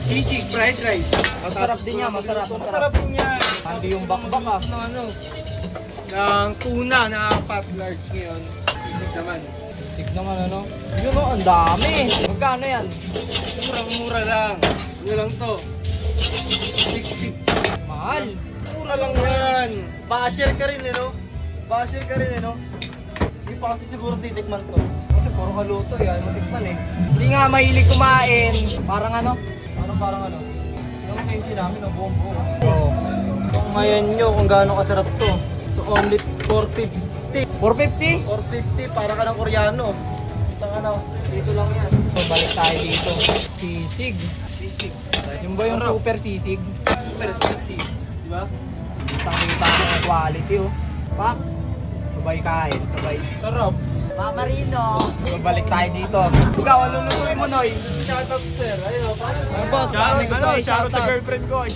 Sisig, fried rice. Masarap din yan, masarap. Masarap din yan. Hindi yung bakbak ah. Ng tuna na 4 large ngayon. Sisig naman. Sisig naman ano. Yun o, ang dami. Magkano yan? Murang-mura lang. Ano lang to? Sisig. Mahal. Mura lang yan. Basher ka rin, no? Basher ka rin, no? Hindi pa kasi siguro titikman to. Kasi puro haluto, eh. Ayaw matikman, eh. Hindi nga mahilig kumain. Parang ano? Parang ano? Yung kimchi namin, no? Buong-buo. Oo. Kung mayan nyo kung gaano kasarap to. So, only 450. 450? 450, para ka ng Koreano. Kita ka na, dito lang yan. So, balik tayo dito. Sisig. Sisig. Yung ba yung super sisig? Super sisig. Di ba? Kitang-kita ng quality oh. Pak. Sabay kain, sabay. Sarap. Mama Rino. So, balik tayo dito. Ikaw, ano lulutuin mo, Noy? Shout out, sir. Ayun, Ano boss? Paano gusto Shoutout sa girlfriend ko.